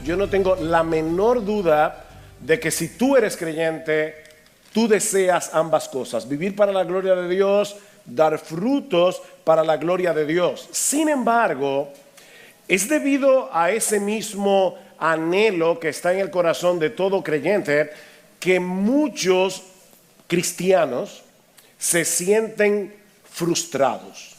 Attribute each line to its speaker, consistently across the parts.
Speaker 1: yo no tengo la menor duda de que si tú eres creyente, tú deseas ambas cosas: vivir para la gloria de Dios, dar frutos para la gloria de Dios. Sin embargo, es debido a ese mismo anhelo que está en el corazón de todo creyente que muchos cristianos se sienten frustrados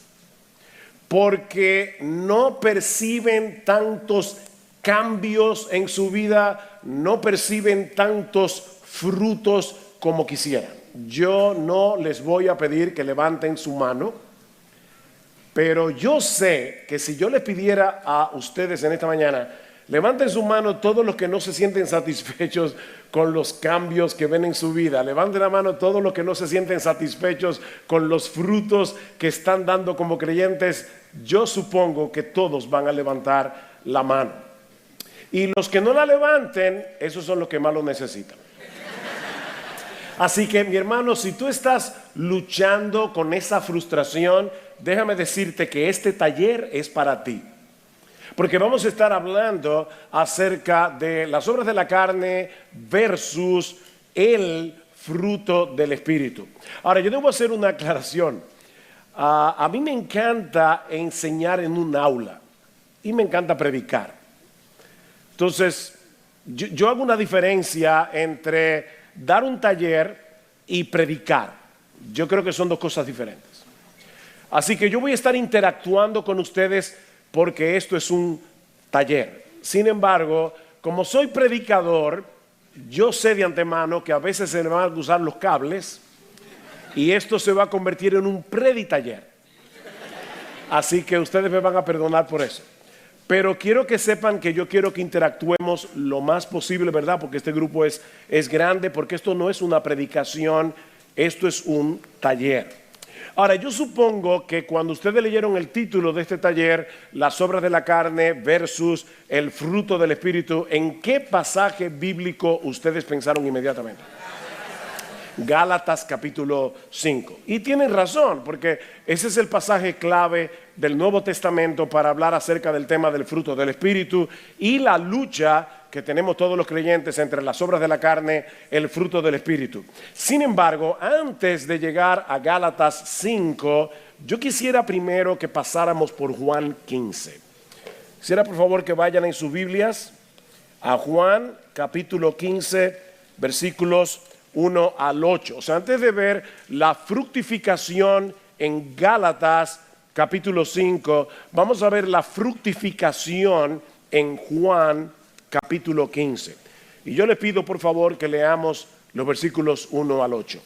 Speaker 1: porque no perciben tantos cambios en su vida, no perciben tantos frutos como quisieran. Yo no les voy a pedir que levanten su mano, pero yo sé que si yo les pidiera a ustedes en esta mañana, levanten su mano todos los que no se sienten satisfechos con los cambios que ven en su vida. Levanten la mano todos los que no se sienten satisfechos con los frutos que están dando como creyentes. Yo supongo que todos van a levantar la mano. Y los que no la levanten, esos son los que más lo necesitan. Así que, mi hermano, si tú estás luchando con esa frustración, déjame decirte que este taller es para ti. Porque vamos a estar hablando acerca de las obras de la carne versus el fruto del Espíritu. Ahora, yo debo hacer una aclaración. A mí me encanta enseñar en un aula y me encanta predicar. Entonces, yo hago una diferencia entre dar un taller y predicar. Yo creo que son dos cosas diferentes. Así que yo voy a estar interactuando con ustedes porque esto es un taller. Sin embargo, como soy predicador, yo sé de antemano que a veces se me van a cruzar los cables y esto se va a convertir en un preditaller. Así que ustedes me van a perdonar por eso. Pero quiero que sepan que yo quiero que interactuemos lo más posible, ¿verdad? Porque este grupo es grande, porque esto no es una predicación, esto es un taller. Ahora, yo supongo que cuando ustedes leyeron el título de este taller, las obras de la carne versus el fruto del Espíritu, ¿en qué pasaje bíblico ustedes pensaron inmediatamente? Gálatas capítulo 5. Y tienen razón, porque ese es el pasaje clave del Nuevo Testamento para hablar acerca del tema del fruto del Espíritu y la lucha que tenemos todos los creyentes entre las obras de la carne, el fruto del Espíritu. Sin embargo, antes de llegar a Gálatas 5, yo quisiera primero que pasáramos por Juan 15. Quisiera por favor que vayan en sus Biblias a Juan capítulo 15, versículos 1 al 8. O sea, antes de ver la fructificación en Gálatas capítulo 5, vamos a ver la fructificación en Juan capítulo 15. Y yo le pido por favor que leamos los versículos 1 al 8.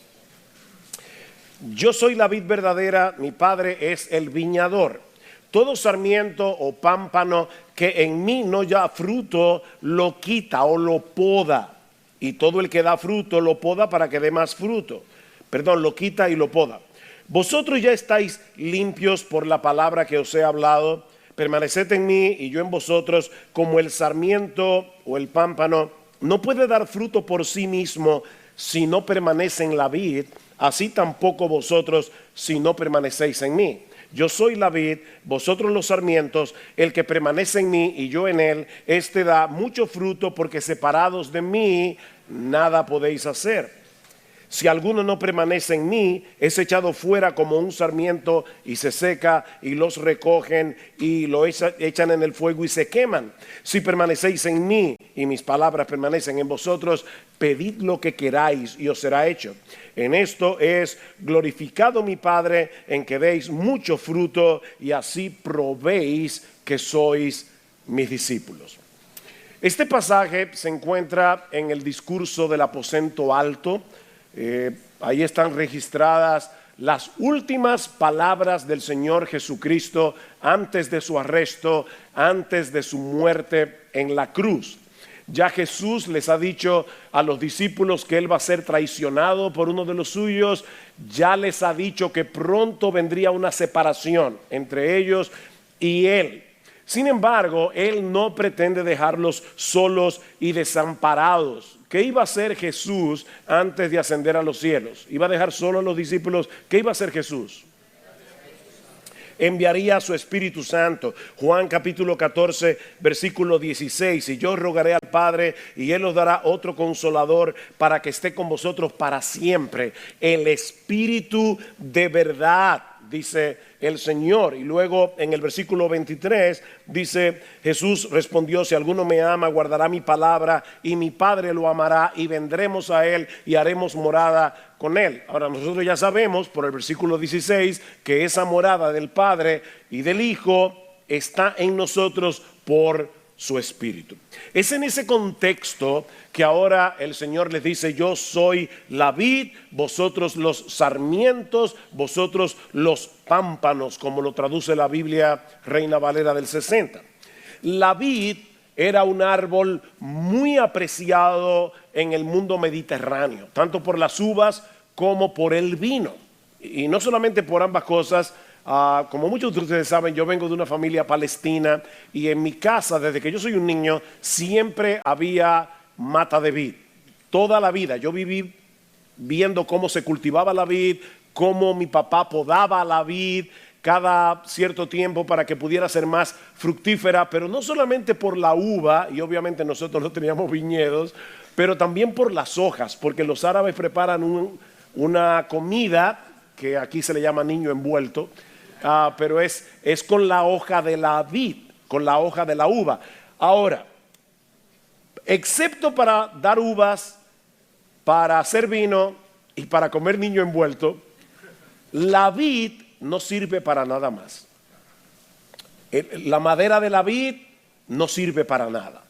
Speaker 1: Yo soy la vid verdadera, mi Padre es el viñador. Todo sarmiento o pámpano que en mí no da fruto, lo quita o lo poda. Y todo el que da fruto lo poda para que dé más fruto. Perdón, lo quita y lo poda. Vosotros ya estáis limpios por la palabra que os he hablado. Permaneced en mí y yo en vosotros, como el sarmiento o el pámpano no puede dar fruto por sí mismo si no permanece en la vid, así tampoco vosotros si no permanecéis en mí. Yo soy la vid, vosotros los sarmientos. El que permanece en mí y yo en él, este da mucho fruto, porque separados de mí nada podéis hacer. Si alguno no permanece en mí, es echado fuera como un sarmiento y se seca, y los recogen y lo echan en el fuego y se queman. Si permanecéis en mí y mis palabras permanecen en vosotros, pedid lo que queráis y os será hecho. En esto es glorificado mi Padre, en que deis mucho fruto y así probéis que sois mis discípulos. Este pasaje se encuentra en el discurso del aposento alto. Ahí están registradas las últimas palabras del Señor Jesucristo antes de su arresto, antes de su muerte en la cruz. Ya Jesús les ha dicho a los discípulos que Él va a ser traicionado por uno de los suyos. Ya les ha dicho que pronto vendría una separación entre ellos y Él. Sin embargo, Él no pretende dejarlos solos y desamparados. ¿Qué iba a hacer Jesús antes de ascender a los cielos? ¿Iba a dejar solo a los discípulos? ¿Qué iba a hacer Jesús? enviaría a su Espíritu Santo. Juan capítulo 14, versículo 16. Y yo rogaré al Padre y Él os dará otro consolador para que esté con vosotros para siempre. El Espíritu de verdad, dice el Señor. Y luego en el versículo 23 dice, Jesús respondió, si alguno me ama, guardará mi palabra y mi Padre lo amará y vendremos a Él y haremos morada con Él. Ahora nosotros ya sabemos por el versículo 16 que esa morada del Padre y del Hijo está en nosotros por su Espíritu. Es en ese contexto que ahora el Señor les dice, yo soy la vid, vosotros los sarmientos, vosotros los pámpanos, como lo traduce la Biblia Reina Valera del 60. La vid era un árbol muy apreciado en el mundo mediterráneo, tanto por las uvas como por el vino. Y no solamente por ambas cosas. Como muchos de ustedes saben, yo vengo de una familia palestina y en mi casa, desde que yo soy un niño, siempre había mata de vid. Toda la vida yo viví viendo cómo se cultivaba la vid, cómo mi papá podaba la vid cada cierto tiempo para que pudiera ser más fructífera, pero no solamente por la uva, y obviamente nosotros no teníamos viñedos, pero también por las hojas, porque los árabes preparan una comida que aquí se le llama niño envuelto, pero es con la hoja de la vid, con la hoja de la uva. Ahora, excepto para dar uvas, para hacer vino y para comer niño envuelto, la vid no sirve para nada más. La madera de la vid no sirve para nada.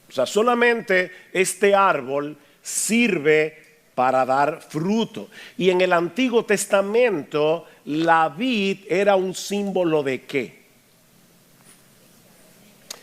Speaker 1: O sea, solamente este árbol sirve para dar fruto. Y en el Antiguo Testamento, la vid era un símbolo ¿de qué?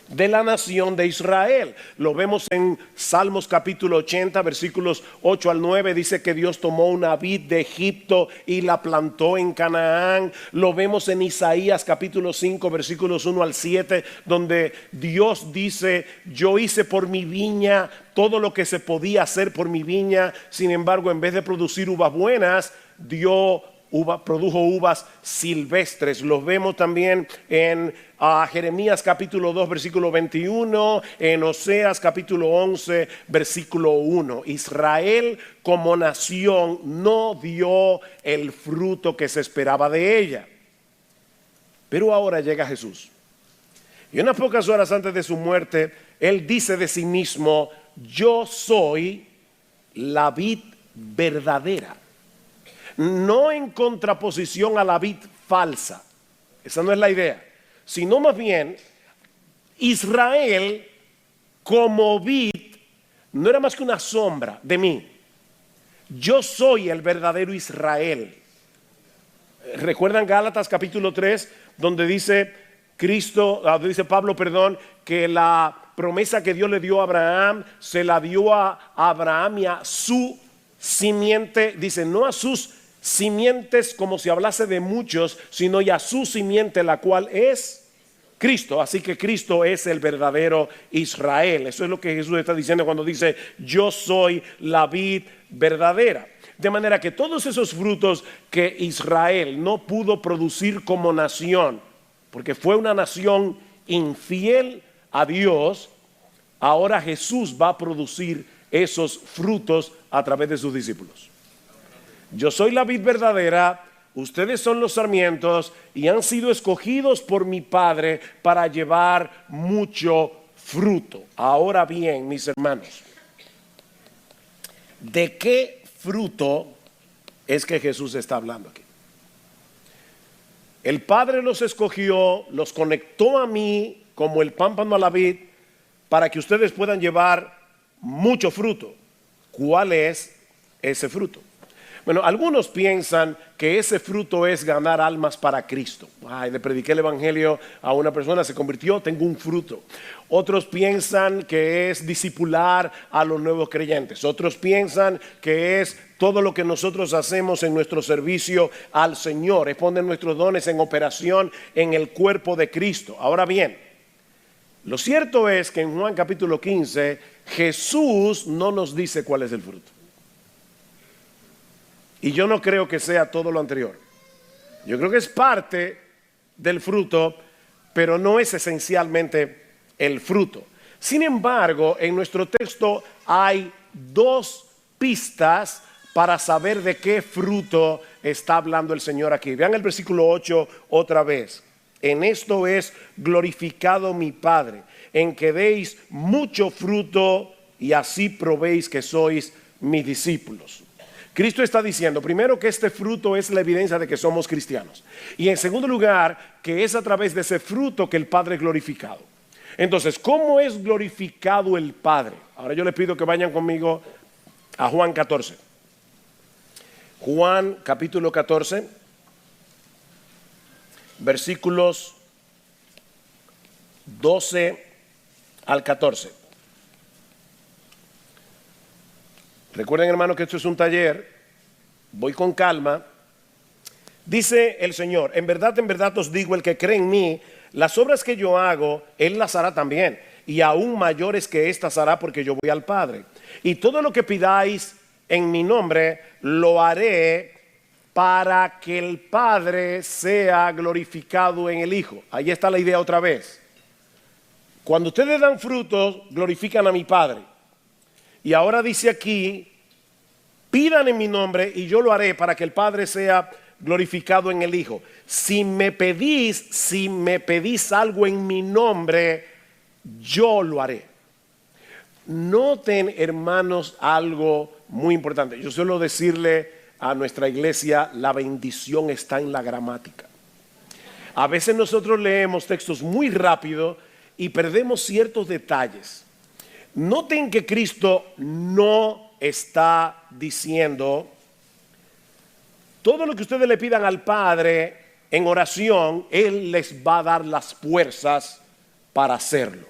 Speaker 1: De la nación de Israel. Lo vemos en Salmos capítulo 80, versículos 8 al 9. Dice que Dios tomó una vid de Egipto y la plantó en Canaán. Lo vemos en Isaías capítulo 5, versículos 1 al 7, donde Dios dice, yo hice por mi viña todo lo que se podía hacer por mi viña. Sin embargo, en vez de producir uvas buenas, produjo uvas silvestres. Los vemos también en Jeremías capítulo 2 versículo 21, en Oseas capítulo 11 versículo 1. Israel como nación no dio el fruto que se esperaba de ella. Pero ahora llega Jesús. Y unas pocas horas antes de su muerte, Él dice de sí mismo, yo soy la vid verdadera. No en contraposición a la vid falsa. Esa no es la idea. Sino más bien, Israel como vid no era más que una sombra de mí. Yo soy el verdadero Israel. ¿Recuerdan Gálatas capítulo 3, donde dice Pablo, que la promesa que Dios le dio a Abraham, se la dio a Abraham y a su simiente? Dice, no a sus simientes como si hablase de muchos, sino y a su simiente, la cual es Cristo. Así que Cristo es el verdadero Israel. Eso es lo que Jesús está diciendo cuando dice, yo soy la vid verdadera. De manera que todos esos frutos que Israel no pudo producir como nación, porque fue una nación infiel a Dios, ahora Jesús va a producir esos frutos a través de sus discípulos. Yo soy la vid verdadera, ustedes son los sarmientos y han sido escogidos por mi Padre para llevar mucho fruto. Ahora bien, mis hermanos, ¿de qué fruto es que Jesús está hablando aquí? El Padre los escogió, los conectó a mí como el pámpano a la vid para que ustedes puedan llevar mucho fruto. ¿Cuál es ese fruto? Bueno, algunos piensan que ese fruto es ganar almas para Cristo. Le prediqué el evangelio a una persona, se convirtió, tengo un fruto. Otros piensan que es discipular a los nuevos creyentes. Otros piensan que es todo lo que nosotros hacemos en nuestro servicio al Señor, es poner nuestros dones en operación en el cuerpo de Cristo. Ahora bien, lo cierto es que en Juan capítulo 15, Jesús no nos dice cuál es el fruto. Y yo no creo que sea todo lo anterior. Yo creo que es parte del fruto, pero no es esencialmente el fruto. Sin embargo, en nuestro texto hay dos pistas para saber de qué fruto está hablando el Señor aquí. Vean el versículo 8 otra vez. En esto es glorificado mi Padre, en que deis mucho fruto y así probéis que sois mis discípulos. Cristo está diciendo, primero, que este fruto es la evidencia de que somos cristianos. Y en segundo lugar, que es a través de ese fruto que el Padre es glorificado. Entonces, ¿cómo es glorificado el Padre? Ahora yo les pido que vayan conmigo a Juan 14. Juan capítulo 14, versículos 12 al 14. Recuerden, hermanos, que esto es un taller. Voy con calma. Dice el Señor, en verdad os digo, el que cree en mí, las obras que yo hago, él las hará también, y aún mayores que estas hará, porque yo voy al Padre. Y todo lo que pidáis en mi nombre, lo haré para que el Padre sea glorificado en el Hijo. Ahí está la idea otra vez. Cuando ustedes dan frutos, glorifican a mi Padre. Y ahora dice aquí, pidan en mi nombre y yo lo haré para que el Padre sea glorificado en el Hijo. Si me pedís algo en mi nombre, yo lo haré. Noten, hermanos, algo muy importante. Yo suelo decirle a nuestra iglesia, la bendición está en la gramática. A veces nosotros leemos textos muy rápido y perdemos ciertos detalles. Noten que Cristo no está diciendo, todo lo que ustedes le pidan al Padre en oración, Él les va a dar las fuerzas para hacerlo.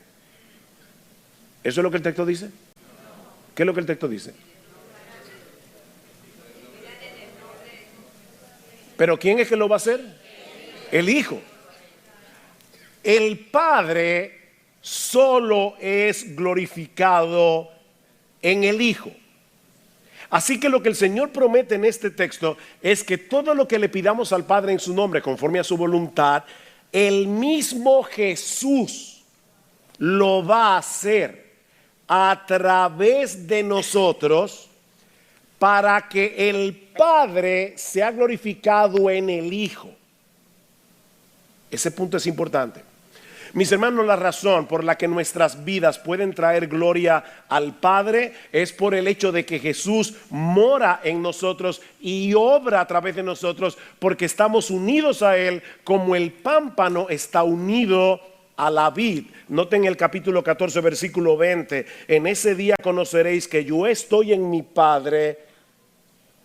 Speaker 1: ¿Eso es lo que el texto dice? ¿Qué es lo que el texto dice? ¿Pero quién es que lo va a hacer? El Hijo. El Padre solo es glorificado en el Hijo. Así que lo que el Señor promete en este texto es que todo lo que le pidamos al Padre en su nombre, conforme a su voluntad, el mismo Jesús lo va a hacer a través de nosotros, para que el Padre sea glorificado en el Hijo. Ese punto es importante. Mis hermanos, la razón por la que nuestras vidas pueden traer gloria al Padre es por el hecho de que Jesús mora en nosotros y obra a través de nosotros, porque estamos unidos a Él como el pámpano está unido a la vid. Noten el capítulo 14, versículo 20. En ese día conoceréis que yo estoy en mi Padre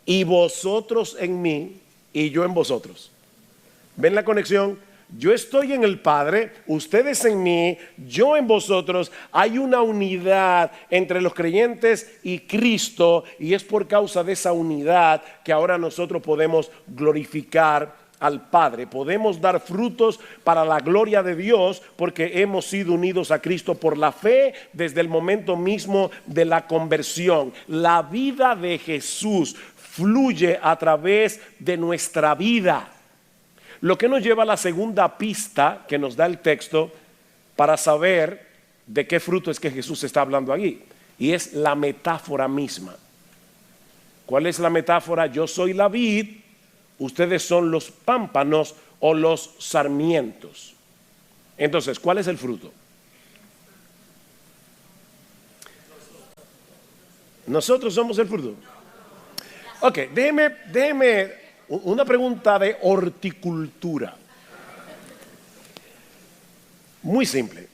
Speaker 1: y vosotros en mí y yo en vosotros. ¿Ven la conexión? Yo estoy en el Padre, ustedes en mí, yo en vosotros. Hay una unidad entre los creyentes y Cristo, y es por causa de esa unidad que ahora nosotros podemos glorificar al Padre. Podemos dar frutos para la gloria de Dios porque hemos sido unidos a Cristo por la fe desde el momento mismo de la conversión. La vida de Jesús fluye a través de nuestra vida. Lo que nos lleva a la segunda pista que nos da el texto para saber de qué fruto es que Jesús está hablando aquí. Y es la metáfora misma. ¿Cuál es la metáfora? Yo soy la vid, ustedes son los pámpanos o los sarmientos. Entonces, ¿cuál es el fruto? Nosotros somos el fruto. Ok, déjeme una pregunta de horticultura. Muy simple.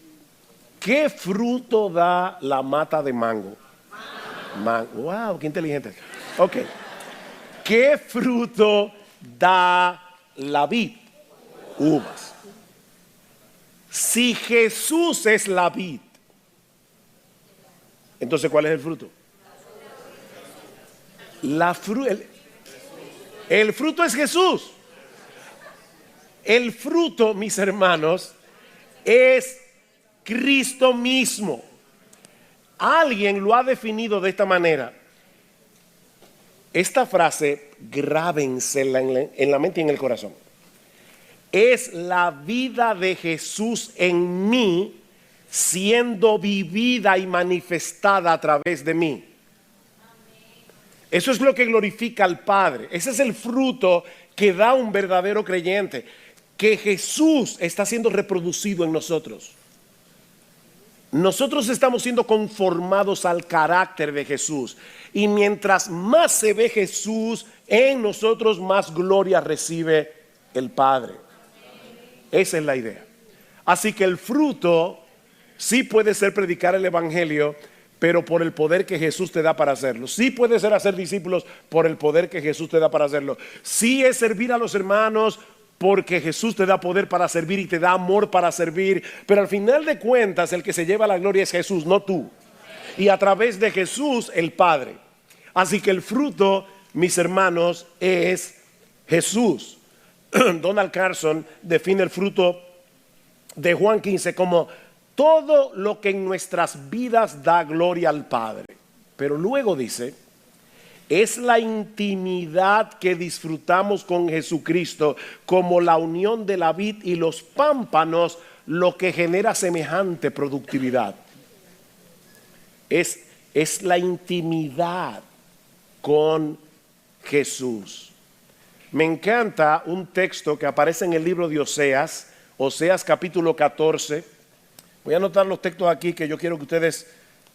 Speaker 1: ¿Qué fruto da la mata de mango? Mango. Wow, qué inteligente. Ok. ¿Qué fruto da la vid? Uvas. Si Jesús es la vid, entonces ¿cuál es el fruto? El fruto es Jesús. El fruto, mis hermanos, es Cristo mismo. Alguien lo ha definido de esta manera. Esta frase, grábensela en la mente y en el corazón. es la vida de Jesús en mí siendo vivida y manifestada a través de mí. Eso es lo que glorifica al Padre. Ese es el fruto que da un verdadero creyente, que Jesús está siendo reproducido en nosotros. Nosotros estamos siendo conformados al carácter de Jesús, y mientras más se ve Jesús en nosotros, más gloria recibe el Padre. Esa es la idea. Así que el fruto sí puede ser predicar el evangelio, pero por el poder que Jesús te da para hacerlo. Sí puede ser hacer discípulos por el poder que Jesús te da para hacerlo. Sí es servir a los hermanos porque Jesús te da poder para servir y te da amor para servir. Pero al final de cuentas, el que se lleva la gloria es Jesús, no tú. Y a través de Jesús, el Padre. Así que el fruto, mis hermanos, es Jesús. Donald Carson define el fruto de Juan 15 como todo lo que en nuestras vidas da gloria al Padre. Pero luego dice, es la intimidad que disfrutamos con Jesucristo, como la unión de la vid y los pámpanos, lo que genera semejante productividad. Es la intimidad con Jesús. Me encanta un texto que aparece en el libro de Oseas, Oseas capítulo 14. Voy a anotar los textos aquí que yo quiero que ustedes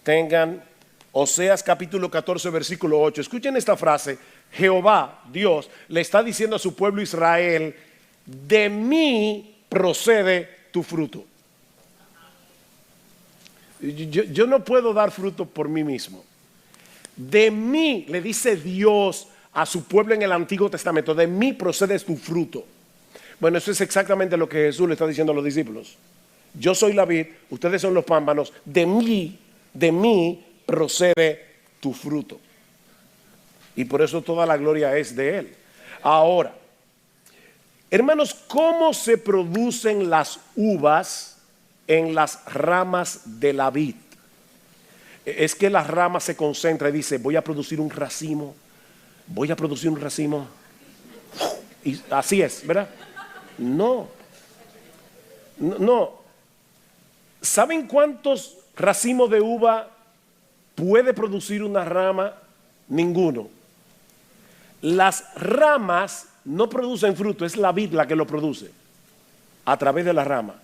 Speaker 1: tengan. Oseas capítulo 14 versículo 8. Escuchen esta frase. Jehová, Dios, le está diciendo a su pueblo Israel: de mí procede tu fruto. Yo no puedo dar fruto por mí mismo. De mí, le dice Dios a su pueblo en el Antiguo Testamento, de mí procede tu fruto. Bueno, eso es exactamente lo que Jesús le está diciendo a los discípulos. Yo soy la vid, ustedes son los pámpanos, de mí procede tu fruto. Y por eso toda la gloria es de Él. Ahora, hermanos, ¿cómo se producen las uvas en las ramas de la vid? Es que la rama se concentra y dice: voy a producir un racimo, voy a producir un racimo. Y así es, ¿verdad? No. ¿Saben cuántos racimos de uva puede producir una rama? Ninguno. Las ramas no producen fruto, es la vid la que lo produce a través de la rama.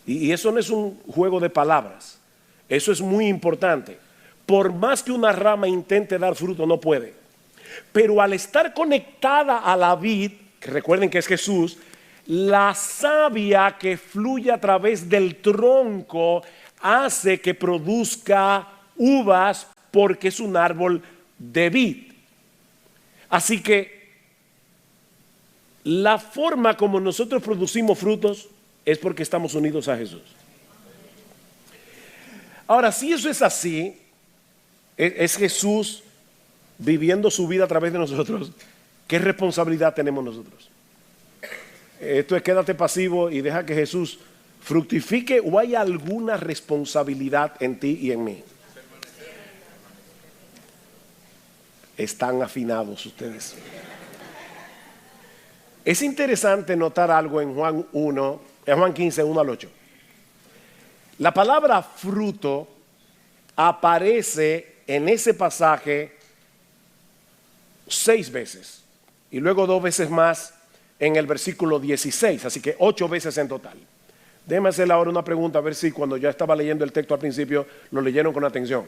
Speaker 1: Y eso no es un juego de palabras, eso es muy importante. Por más que una rama intente dar fruto, no puede. Pero al estar conectada a la vid, que recuerden que es Jesús, la savia que fluye a través del tronco hace que produzca uvas, porque es un árbol de vid. Así que la forma como nosotros producimos frutos es porque estamos unidos a Jesús. Ahora, si eso es así, es Jesús viviendo su vida a través de nosotros, ¿qué responsabilidad tenemos nosotros? Esto es: quédate pasivo y deja que Jesús fructifique, ¿o hay alguna responsabilidad en ti y en mí? Están afinados ustedes. Es interesante notar algo en Juan 15, 1 al 8. La palabra fruto aparece en ese pasaje 6 veces y luego 2 veces más en el versículo 16, así que 8 veces en total. Déjeme hacerle ahora una pregunta, a ver si cuando ya estaba leyendo el texto al principio lo leyeron con atención.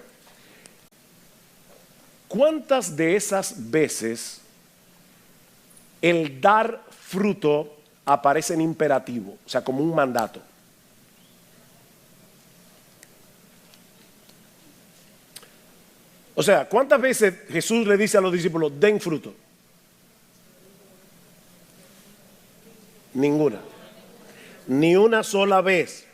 Speaker 1: ¿Cuántas de esas veces el dar fruto aparece en imperativo, o sea, como un mandato? O sea, ¿cuántas veces Jesús le dice a los discípulos: den fruto? Ninguna. Ni una sola vez.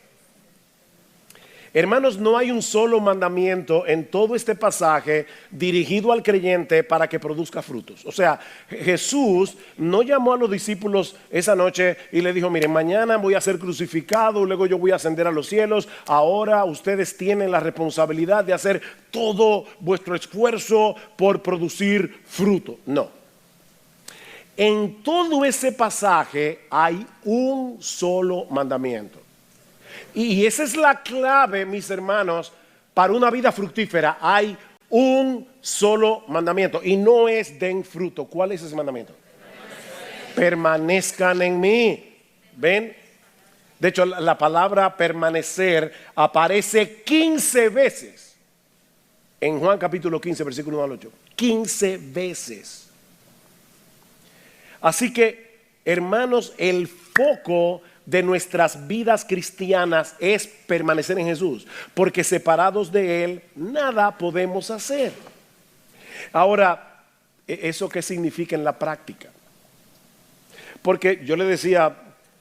Speaker 1: Hermanos, no hay un solo mandamiento en todo este pasaje dirigido al creyente para que produzca frutos. O sea, Jesús no llamó a los discípulos esa noche y le dijo: miren, mañana voy a ser crucificado, luego yo voy a ascender a los cielos, ahora ustedes tienen la responsabilidad de hacer todo vuestro esfuerzo por producir fruto. No. en todo ese pasaje hay un solo mandamiento. Y esa es la clave, mis hermanos, para una vida fructífera. Hay un solo mandamiento y no es den fruto. ¿Cuál es ese mandamiento? Permanezcan en mí. ¿Ven? De hecho, la palabra permanecer aparece 15 veces en Juan capítulo 15, versículo 1 al 8. 15 veces. Así que, hermanos, el foco de nuestras vidas cristianas es permanecer en Jesús, porque separados de Él nada podemos hacer. Ahora, ¿eso qué significa en la práctica? Porque yo le decía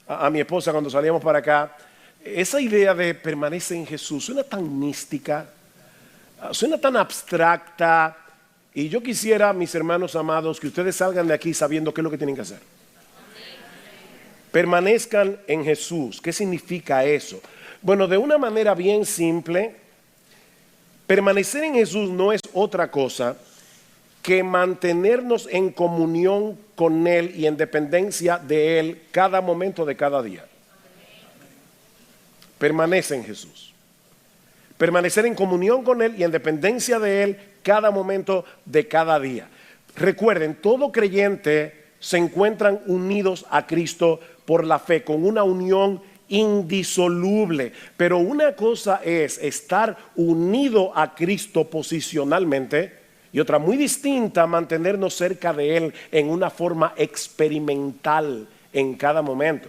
Speaker 1: a mi esposa cuando salíamos para acá, esa idea de permanecer en Jesús suena tan mística, suena tan abstracta, y yo quisiera, mis hermanos amados, que ustedes salgan de aquí sabiendo qué es lo que tienen que hacer. Permanezcan en Jesús. ¿Qué significa eso? Bueno, de una manera bien simple, permanecer en Jesús no es otra cosa que mantenernos en comunión con Él y en dependencia de Él cada momento de cada día. Permanece en Jesús. Permanecer en comunión con Él y en dependencia de Él cada momento de cada día. Recuerden, todo creyente se encuentran unidos a Cristo por la fe, con una unión indisoluble. Pero una cosa es estar unido a Cristo posicionalmente y otra muy distinta, mantenernos cerca de Él en una forma experimental en cada momento.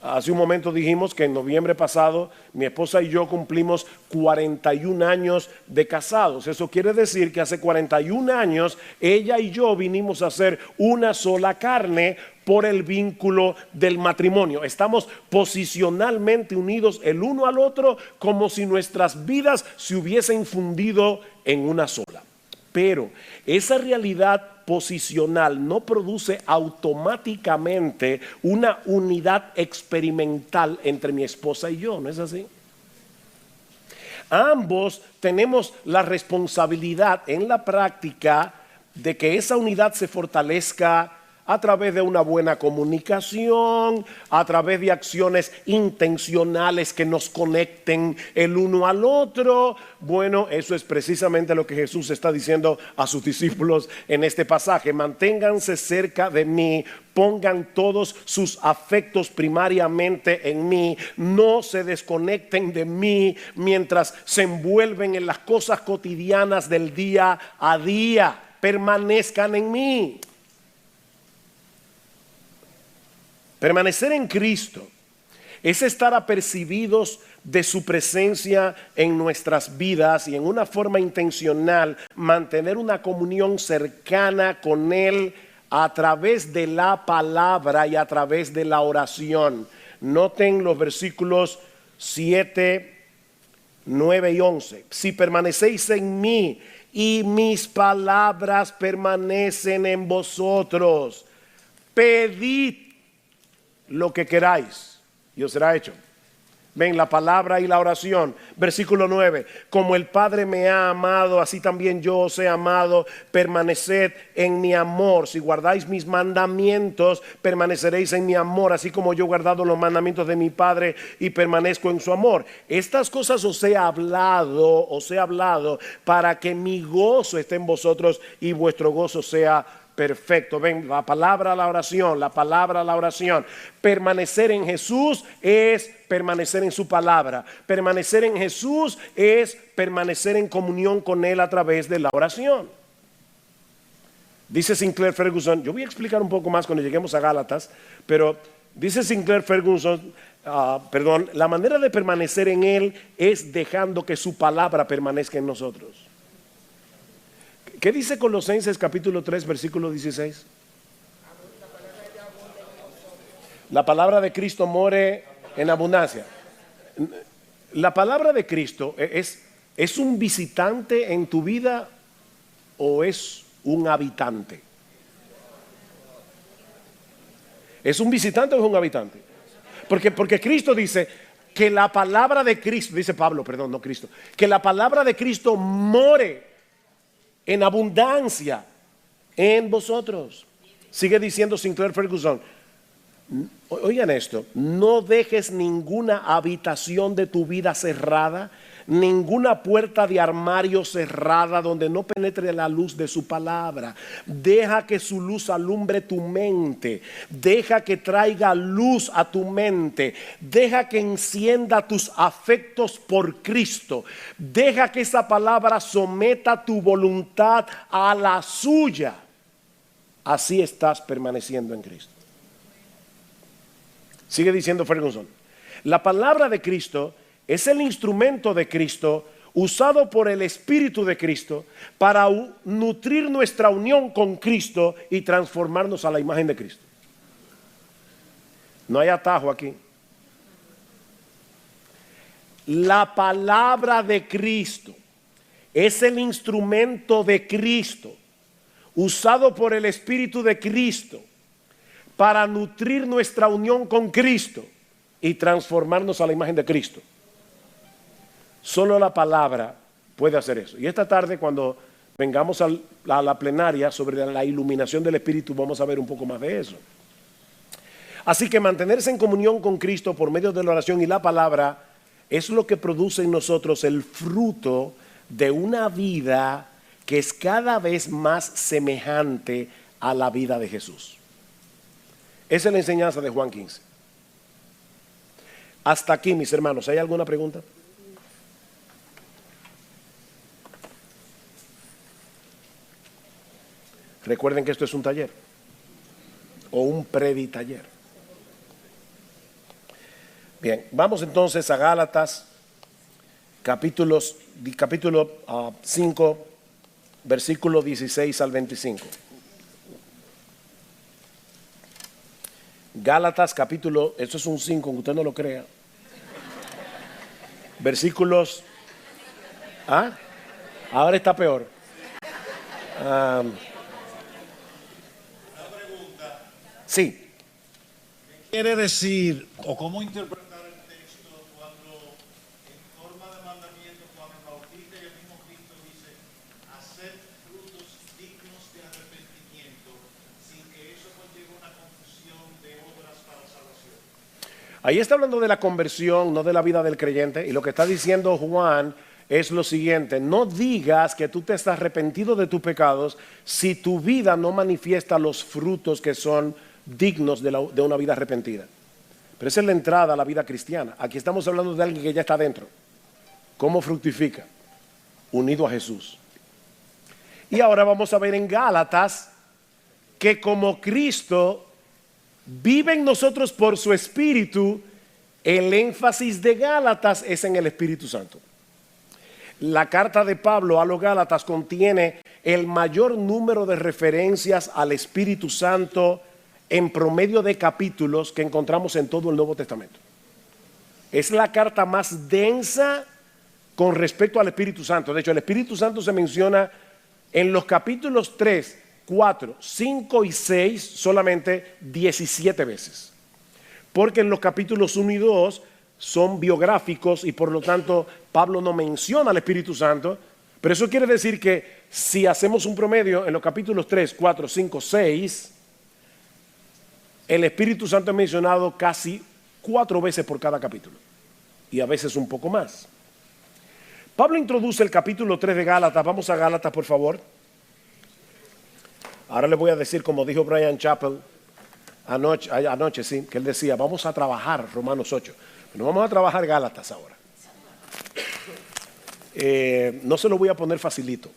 Speaker 1: Hace un momento dijimos que en noviembre pasado mi esposa y yo cumplimos 41 años de casados. Eso quiere decir que hace 41 años ella y yo vinimos a ser una sola carne por el vínculo del matrimonio. Estamos posicionalmente unidos el uno al otro como si nuestras vidas se hubiesen fundido en una sola. Pero esa realidad posicional no produce automáticamente una unidad experimental entre mi esposa y yo, ¿no es así? Ambos tenemos la responsabilidad en la práctica de que esa unidad se fortalezca a través de una buena comunicación, a través de acciones intencionales que nos conecten el uno al otro. Bueno, eso es precisamente lo que Jesús está diciendo a sus discípulos en este pasaje. Manténganse cerca de mí, pongan todos sus afectos primariamente en mí, no se desconecten de mí mientras se envuelven en las cosas cotidianas del día a día. Permanezcan en mí. Permanecer en Cristo es estar apercibidos de su presencia en nuestras vidas y en una forma intencional mantener una comunión cercana con Él a través de la palabra y a través de la oración. Noten los versículos 7, 9 y 11. Si permanecéis en mí y mis palabras permanecen en vosotros, pedid lo que queráis y os será hecho. Ven, la palabra y la oración. Versículo 9. Como el Padre me ha amado, así también yo os he amado. Permaneced en mi amor. Si guardáis mis mandamientos, permaneceréis en mi amor, así como yo he guardado los mandamientos de mi Padre y permanezco en su amor. Estas cosas os he hablado para que mi gozo esté en vosotros y vuestro gozo sea perfecto. Ven, la palabra, la oración, la palabra, la oración. Permanecer en Jesús es permanecer en su palabra. Permanecer en Jesús es permanecer en comunión con Él a través de la oración. Dice Sinclair Ferguson, yo voy a explicar un poco más cuando lleguemos a Gálatas, pero dice Sinclair Ferguson, la manera de permanecer en Él es dejando que su palabra permanezca en nosotros. ¿Qué dice Colosenses capítulo 3, versículo 16? La palabra de Cristo more en abundancia. La palabra de Cristo ¿es un visitante en tu vida o es un habitante? ¿Es un visitante o es un habitante? Porque Cristo dice que la palabra de Cristo, dice Pablo, perdón, no Cristo, que la palabra de Cristo more en abundancia en vosotros. Sigue diciendo Sinclair Ferguson, oigan esto, no dejes ninguna habitación de tu vida cerrada, ninguna puerta de armario cerrada donde no penetre la luz de su palabra. Deja que su luz alumbre tu mente. Deja que traiga luz a tu mente. Deja que encienda tus afectos por Cristo. Deja que esa palabra someta tu voluntad a la suya. Así estás permaneciendo en Cristo. Sigue diciendo Ferguson, la palabra de Cristo es el instrumento de Cristo usado por el Espíritu de Cristo para nutrir nuestra unión con Cristo y transformarnos a la imagen de Cristo. No hay atajo aquí. La palabra de Cristo es el instrumento de Cristo usado por el Espíritu de Cristo para nutrir nuestra unión con Cristo y transformarnos a la imagen de Cristo. Solo la palabra puede hacer eso. Y esta tarde, cuando vengamos a la plenaria sobre la iluminación del Espíritu, vamos a ver un poco más de eso. Así que mantenerse en comunión con Cristo por medio de la oración y la palabra es lo que produce en nosotros el fruto de una vida que es cada vez más semejante a la vida de Jesús. Esa es la enseñanza de Juan 15. Hasta aquí, mis hermanos, ¿hay alguna pregunta? Recuerden que esto es un taller o un preditaller. Bien, vamos entonces a Gálatas, capítulo 5, versículo 16 al 25. Gálatas capítulo, esto es un 5, aunque usted no lo crea. Versículos, ahora está peor. Sí.
Speaker 2: ¿Quiere decir, o cómo interpretar el texto cuando en forma de mandamiento Juan el Bautista y el mismo Cristo dice, hacer frutos dignos de arrepentimiento, sin que eso conlleve una confusión de obras para salvación?
Speaker 1: Ahí está hablando de la conversión, no de la vida del creyente, y lo que está diciendo Juan es lo siguiente: no digas que tú te estás arrepentido de tus pecados si tu vida no manifiesta los frutos que son dignos de una vida arrepentida. Pero esa es la entrada a la vida cristiana. Aquí estamos hablando de alguien que ya está dentro. ¿Cómo fructifica? Unido a Jesús. Y ahora vamos a ver en Gálatas que como Cristo vive en nosotros por su Espíritu, el énfasis de Gálatas es en el Espíritu Santo. La carta de Pablo a los Gálatas contiene el mayor número de referencias al Espíritu Santo en promedio de capítulos que encontramos en todo el Nuevo Testamento. Es la carta más densa con respecto al Espíritu Santo. De hecho, el Espíritu Santo se menciona en los capítulos 3, 4, 5 y 6 solamente 17 veces. Porque en los capítulos 1 y 2 son biográficos y por lo tanto Pablo no menciona al Espíritu Santo. Pero eso quiere decir que si hacemos un promedio en los capítulos 3, 4, 5, 6, el Espíritu Santo es mencionado casi 4 veces por cada capítulo y a veces un poco más. Pablo introduce el capítulo 3 de Gálatas. Vamos a Gálatas, por favor. Ahora les voy a decir, como dijo Brian Chappell anoche, sí, que él decía, vamos a trabajar Romanos 8. Pero vamos a trabajar Gálatas ahora. No se lo voy a poner facilito.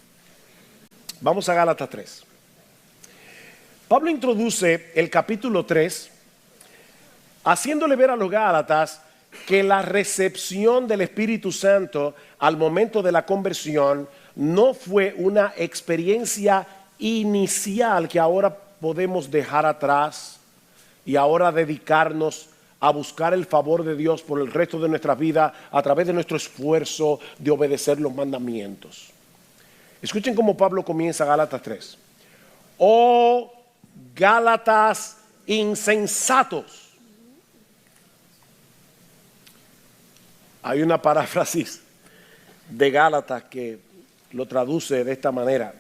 Speaker 1: Vamos a Gálatas 3. Pablo introduce el capítulo 3 haciéndole ver a los Gálatas que la recepción del Espíritu Santo al momento de la conversión no fue una experiencia inicial que ahora podemos dejar atrás y ahora dedicarnos a buscar el favor de Dios por el resto de nuestra vida a través de nuestro esfuerzo de obedecer los mandamientos. Escuchen cómo Pablo comienza Gálatas 3. Oh Gálatas insensatos. Hay una paráfrasis de Gálatas que lo traduce de esta manera.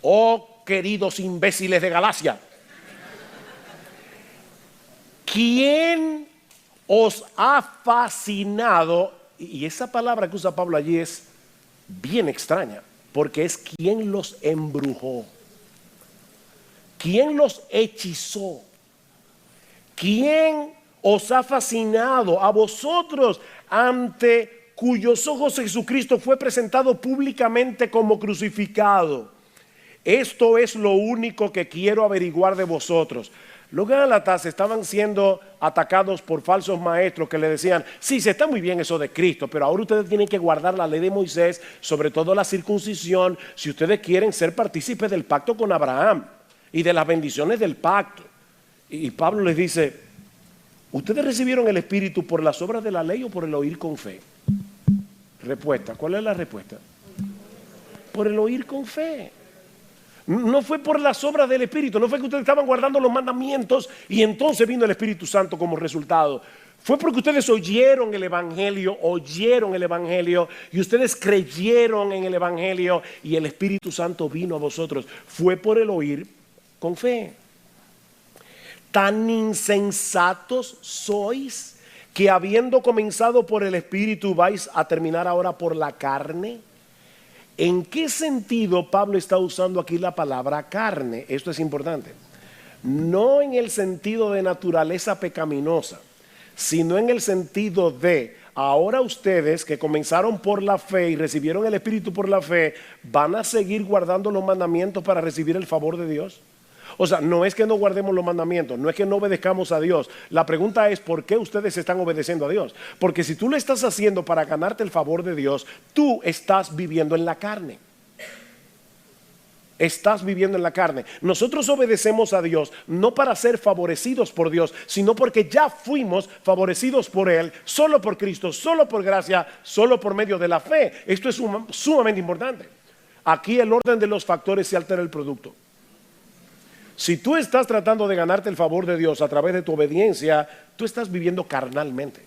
Speaker 1: Oh queridos imbéciles de Galacia? ¿Quién os ha fascinado? Y esa palabra que usa Pablo allí es bien extraña, porque es quien los embrujó, quien los hechizó, quién os ha fascinado a vosotros, ante cuyos ojos Jesucristo fue presentado públicamente como crucificado. Esto es lo único que quiero averiguar de vosotros. Los gálatas estaban siendo atacados por falsos maestros que le decían: sí, se está muy bien eso de Cristo, pero ahora ustedes tienen que guardar la ley de Moisés, sobre todo la circuncisión, si ustedes quieren ser partícipes del pacto con Abraham y de las bendiciones del pacto. Y Pablo les dice: ¿ustedes recibieron el Espíritu por las obras de la ley o por el oír con fe? Respuesta, ¿cuál es la respuesta? Por el oír con fe. No fue por las obras del Espíritu, no fue que ustedes estaban guardando los mandamientos y entonces vino el Espíritu Santo como resultado. Fue porque ustedes oyeron el Evangelio y ustedes creyeron en el Evangelio y el Espíritu Santo vino a vosotros. Fue por el oír con fe. Tan insensatos sois que habiendo comenzado por el Espíritu vais a terminar ahora por la carne. ¿En qué sentido Pablo está usando aquí la palabra carne? Esto es importante. No en el sentido de naturaleza pecaminosa, sino en el sentido de: ahora ustedes que comenzaron por la fe y recibieron el Espíritu por la fe, ¿van a seguir guardando los mandamientos para recibir el favor de Dios? O sea, no es que no guardemos los mandamientos, no es que no obedezcamos a Dios. La pregunta es: ¿por qué ustedes están obedeciendo a Dios? Porque si tú lo estás haciendo para ganarte el favor de Dios, tú estás viviendo en la carne. Estás viviendo en la carne. Nosotros obedecemos a Dios no para ser favorecidos por Dios, sino porque ya fuimos favorecidos por Él, solo por Cristo, solo por gracia, solo por medio de la fe. Esto es sumamente importante. Aquí el orden de los factores se altera el producto. Si tú estás tratando de ganarte el favor de Dios a través de tu obediencia, tú estás viviendo carnalmente.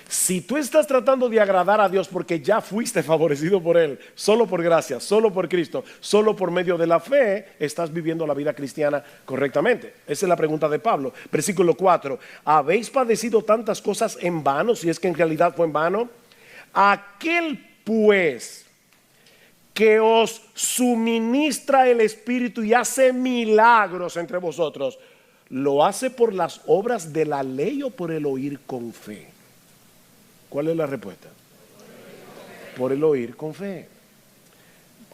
Speaker 1: Si tú estás tratando de agradar a Dios porque ya fuiste favorecido por Él, solo por gracia, solo por Cristo, solo por medio de la fe, estás viviendo la vida cristiana correctamente. Esa es la pregunta de Pablo. Versículo 4. ¿Habéis padecido tantas cosas en vano, si es que en realidad fue en vano? Aquel pues que os suministra el Espíritu y hace milagros entre vosotros, ¿lo hace por las obras de la ley o por el oír con fe? ¿Cuál es la respuesta? Por el oír con fe.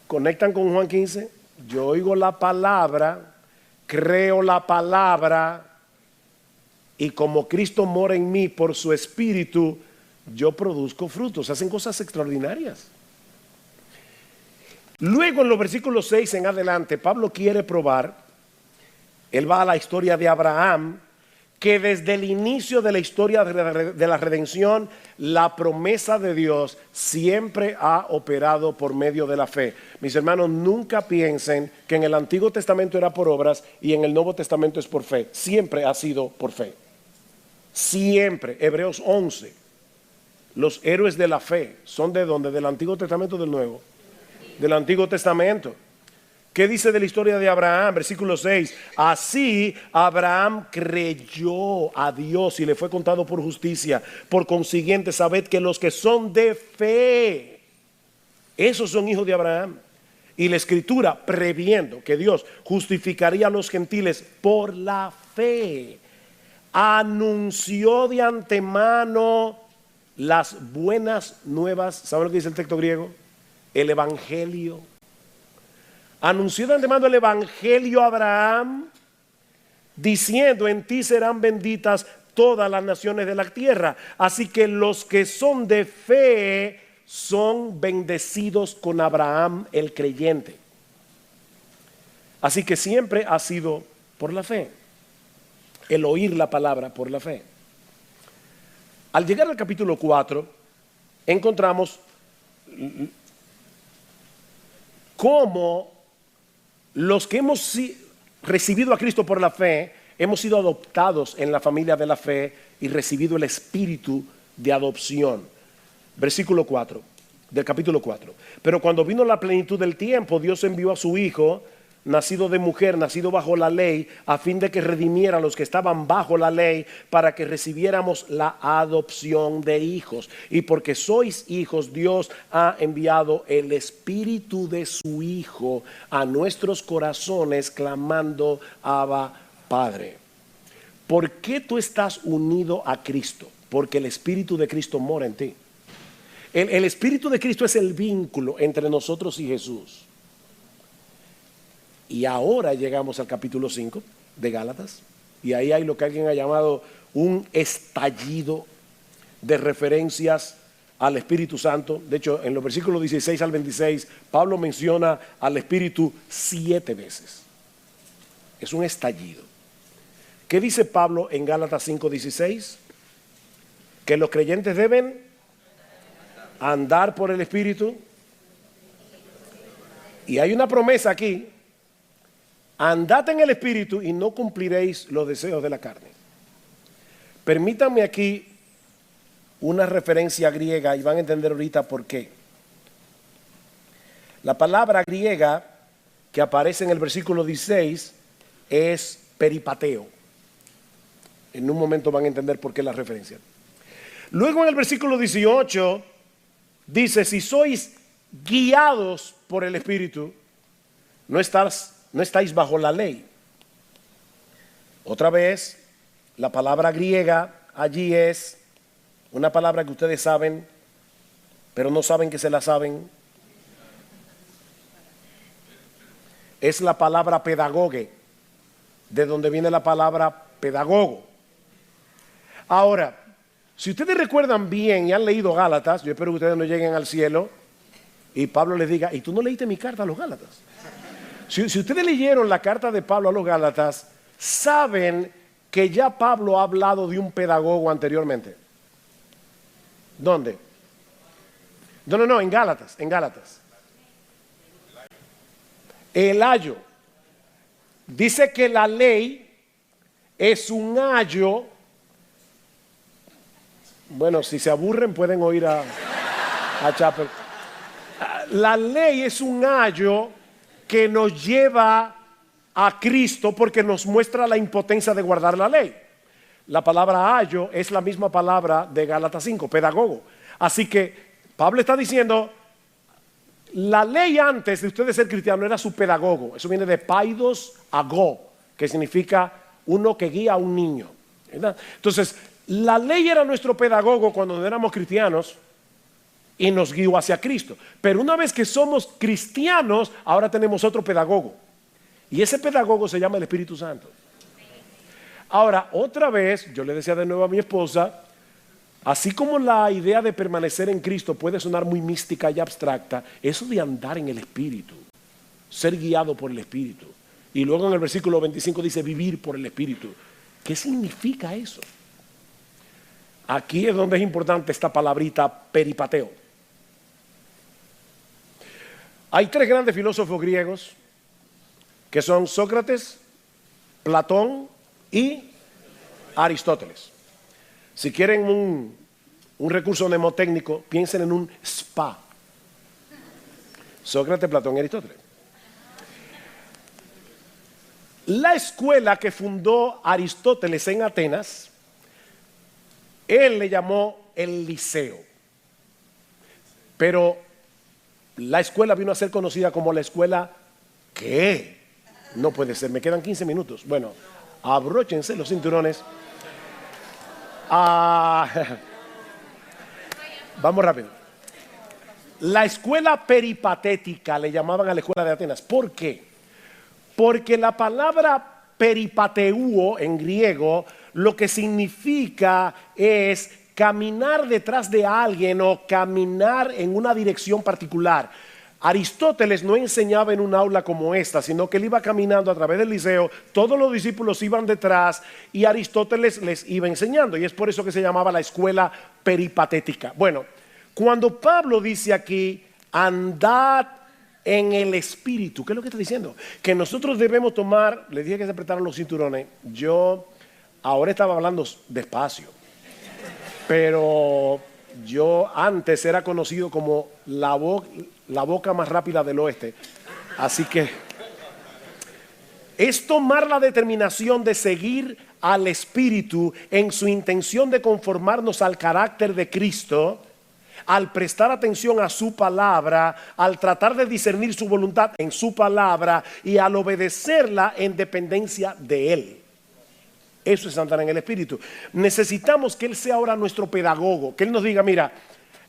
Speaker 1: Conectan con Juan 15. Yo oigo la palabra, creo la palabra, y como Cristo mora en mí por su Espíritu, yo produzco frutos. Hacen cosas extraordinarias. Luego en los versículos 6 en adelante, Pablo quiere probar, él va a la historia de Abraham, que desde el inicio de la historia de la redención, la promesa de Dios siempre ha operado por medio de la fe. Mis hermanos, nunca piensen que en el Antiguo Testamento era por obras y en el Nuevo Testamento es por fe. Siempre ha sido por fe. Siempre. Hebreos 11. Los héroes de la fe son de ¿dónde? ¿Del Antiguo Testamento o del Nuevo? Del Antiguo Testamento. ¿Qué dice de la historia de Abraham? Versículo 6. Así Abraham creyó a Dios y le fue contado por justicia. Por consiguiente, sabed que los que son de fe, esos son hijos de Abraham. Y la Escritura, previendo que Dios justificaría a los gentiles por la fe, anunció de antemano las buenas nuevas. ¿Saben lo que dice el texto griego? El Evangelio. Anunció de antemano el Evangelio a Abraham, diciendo: en ti serán benditas todas las naciones de la tierra. Así que los que son de fe son bendecidos con Abraham el creyente. Así que siempre ha sido por la fe, el oír la palabra por la fe. Al llegar al capítulo 4, encontramos cómo los que hemos recibido a Cristo por la fe, hemos sido adoptados en la familia de la fe y recibido el espíritu de adopción. Versículo 4. del capítulo 4. Pero cuando vino la plenitud del tiempo, Dios envió a su Hijo, nacido de mujer, nacido bajo la ley, a fin de que redimiera a los que estaban bajo la ley, para que recibiéramos la adopción de hijos. Y porque sois hijos, Dios ha enviado el Espíritu de su Hijo a nuestros corazones, clamando: Abba, Padre. ¿Por qué tú estás unido a Cristo? Porque el Espíritu de Cristo mora en ti. El Espíritu de Cristo es el vínculo entre nosotros y Jesús. Y ahora llegamos al capítulo 5 de Gálatas, y ahí hay lo que alguien ha llamado un estallido de referencias al Espíritu Santo. De hecho, en los versículos 16 al 26, Pablo menciona al Espíritu 7 veces. Es un estallido. ¿Qué dice Pablo en Gálatas 5:16? Que los creyentes deben andar por el Espíritu. Y hay una promesa aquí: andad en el Espíritu y no cumpliréis los deseos de la carne. Permítanme aquí una referencia griega y van a entender ahorita por qué. La palabra griega que aparece en el versículo 16 es peripateo. En un momento van a entender por qué la referencia. Luego en el versículo 18 dice: si sois guiados por el Espíritu, no estáis bajo la ley. Otra vez, la palabra griega allí es una palabra que ustedes saben, pero no saben que se la saben. Es la palabra pedagogue, de donde viene la palabra pedagogo. Ahora, si ustedes recuerdan bien y han leído Gálatas, yo espero que ustedes no lleguen al cielo y Pablo les diga: ¿y tú no leíste mi carta a los Gálatas? Si ustedes leyeron la carta de Pablo a los Gálatas, saben que ya Pablo ha hablado de un pedagogo anteriormente. ¿Dónde? No, en Gálatas, El ayo. Dice que la ley es un ayo. Bueno, si se aburren pueden oír a Chapel. La ley es un ayo que nos lleva a Cristo porque nos muestra la impotencia de guardar la ley. La palabra ayo es la misma palabra de Gálatas 5, pedagogo. Así que Pablo está diciendo: la ley antes de ustedes ser cristianos era su pedagogo. Eso viene de paidos ago, que significa uno que guía a un niño, ¿verdad? Entonces, la ley era nuestro pedagogo cuando no éramos cristianos y nos guió hacia Cristo. Pero una vez que somos cristianos, ahora tenemos otro pedagogo. Y ese pedagogo se llama el Espíritu Santo. Ahora, otra vez, yo le decía de nuevo a mi esposa, así como la idea de permanecer en Cristo puede sonar muy mística y abstracta, eso de andar en el Espíritu, ser guiado por el Espíritu. Y luego en el versículo 25 dice vivir por el Espíritu. ¿Qué significa eso? Aquí es donde es importante esta palabrita peripateo. Hay tres grandes filósofos griegos que son Sócrates, Platón y Aristóteles. Si quieren un recurso mnemotécnico, piensen en un spa. Sócrates, Platón y Aristóteles. La escuela que fundó Aristóteles en Atenas, él le llamó el Liceo. Pero la escuela vino a ser conocida como la escuela ¿qué? No puede ser, me quedan 15 minutos. Bueno, abróchense los cinturones. Vamos rápido. La escuela peripatética le llamaban a la escuela de Atenas. ¿Por qué? Porque la palabra peripateuo en griego lo que significa es caminar detrás de alguien o caminar en una dirección particular. Aristóteles no enseñaba en un aula como esta, sino que él iba caminando a través del liceo, todos los discípulos iban detrás y Aristóteles les iba enseñando, y es por eso que se llamaba la escuela peripatética. Bueno, cuando Pablo dice aquí, andad en el Espíritu, ¿qué es lo que está diciendo? Que nosotros debemos tomar, les dije que se apretaran los cinturones, yo ahora estaba hablando despacio, pero yo antes era conocido como la boca más rápida del oeste. Así que es tomar la determinación de seguir al Espíritu en su intención de conformarnos al carácter de Cristo, al prestar atención a su palabra, al tratar de discernir su voluntad en su palabra y al obedecerla en dependencia de Él. Eso es andar en el Espíritu. Necesitamos que Él sea ahora nuestro pedagogo, que Él nos diga, mira,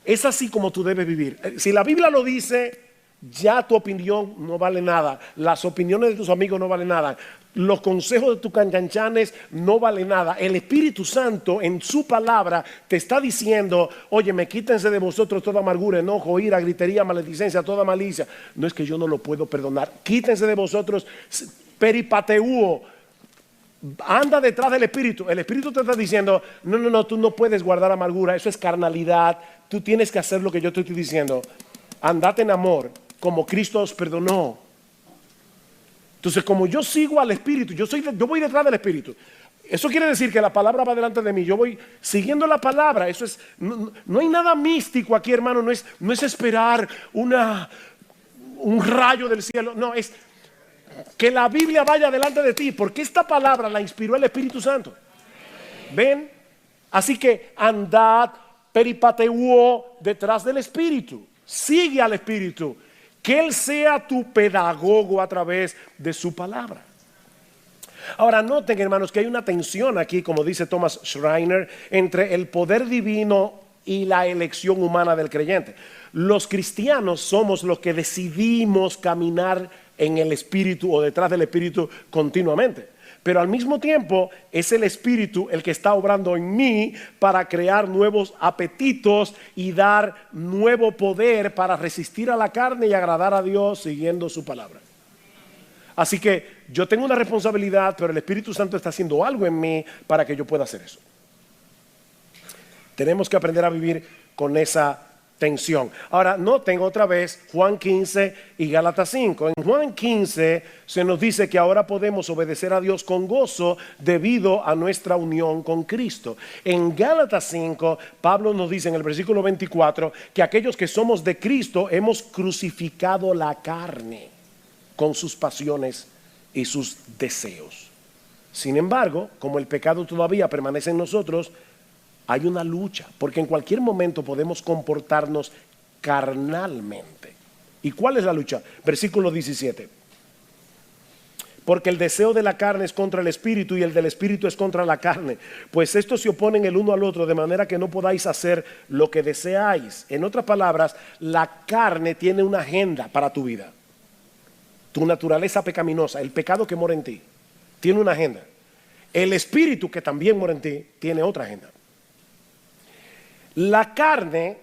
Speaker 1: es así como tú debes vivir. Si la Biblia lo dice, ya tu opinión no vale nada. Las opiniones de tus amigos no valen nada. Los consejos de tus canyanchanes no valen nada. El Espíritu Santo en su palabra te está diciendo, óyeme, quítense de vosotros toda amargura, enojo, ira, gritería, maledicencia, toda malicia. No es que yo no lo puedo perdonar. Quítense de vosotros peripateuo. Anda detrás del Espíritu. El Espíritu te está diciendo, no, tú no puedes guardar amargura. Eso es carnalidad. Tú tienes que hacer lo que yo te estoy diciendo. Andate en amor, como Cristo os perdonó. Entonces, como yo sigo al Espíritu, yo voy detrás del Espíritu. Eso quiere decir que la palabra va delante de mí. Yo voy siguiendo la palabra. Eso es, no hay nada místico aquí, hermano. No es esperar un rayo del cielo. No, es que la Biblia vaya delante de ti, porque esta palabra la inspiró el Espíritu Santo. ¿Ven? Así que andad peripateuo detrás del Espíritu. Sigue al Espíritu. Que Él sea tu pedagogo a través de su palabra. Ahora noten, hermanos, que hay una tensión aquí, como dice Thomas Schreiner, entre el poder divino y la elección humana del creyente. Los cristianos somos los que decidimos caminar en el Espíritu o detrás del Espíritu continuamente. Pero al mismo tiempo es el Espíritu el que está obrando en mí para crear nuevos apetitos y dar nuevo poder para resistir a la carne y agradar a Dios siguiendo su palabra. Así que yo tengo una responsabilidad, pero el Espíritu Santo está haciendo algo en mí para que yo pueda hacer eso. Tenemos que aprender a vivir con esa tensión. Ahora, noten otra vez Juan 15 y Gálatas 5. En Juan 15 se nos dice que ahora podemos obedecer a Dios con gozo debido a nuestra unión con Cristo. En Gálatas 5, Pablo nos dice en el versículo 24 que aquellos que somos de Cristo hemos crucificado la carne con sus pasiones y sus deseos. Sin embargo, como el pecado todavía permanece en nosotros, hay una lucha, porque en cualquier momento podemos comportarnos carnalmente. ¿Y cuál es la lucha? Versículo 17. Porque el deseo de la carne es contra el espíritu y el del espíritu es contra la carne. Pues estos se oponen el uno al otro de manera que no podáis hacer lo que deseáis. En otras palabras, la carne tiene una agenda para tu vida. Tu naturaleza pecaminosa, el pecado que mora en ti, tiene una agenda. El espíritu que también mora en ti tiene otra agenda. La carne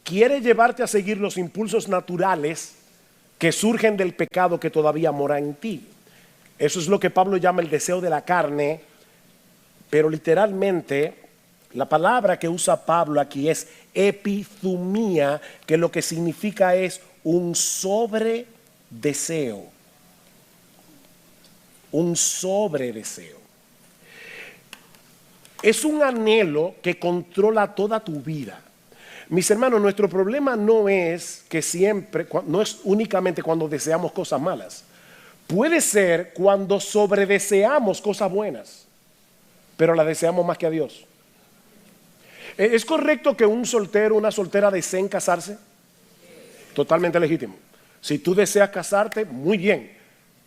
Speaker 1: quiere llevarte a seguir los impulsos naturales que surgen del pecado que todavía mora en ti. Eso es lo que Pablo llama el deseo de la carne, pero literalmente la palabra que usa Pablo aquí es epithumía, que lo que significa es un sobredeseo. Un sobredeseo. Es un anhelo que controla toda tu vida. Mis hermanos, nuestro problema no es que siempre, no es únicamente cuando deseamos cosas malas. Puede ser cuando sobredeseamos cosas buenas, pero las deseamos más que a Dios. ¿Es correcto que un soltero, una soltera deseen casarse? Totalmente legítimo. Si tú deseas casarte, muy bien.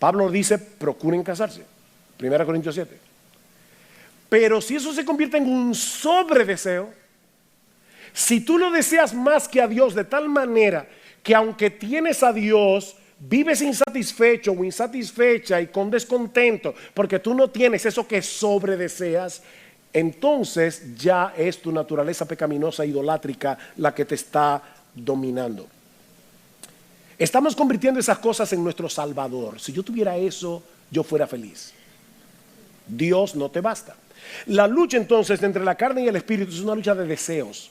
Speaker 1: Pablo dice, procuren casarse. 1 Corintios 7. Pero si eso se convierte en un sobredeseo, si tú lo deseas más que a Dios de tal manera que aunque tienes a Dios, vives insatisfecho o insatisfecha y con descontento porque tú no tienes eso que sobredeseas, entonces ya es tu naturaleza pecaminosa idolátrica la que te está dominando. Estamos convirtiendo esas cosas en nuestro Salvador. Si yo tuviera eso, yo fuera feliz. Dios no te basta. La lucha entonces entre la carne y el espíritu es una lucha de deseos.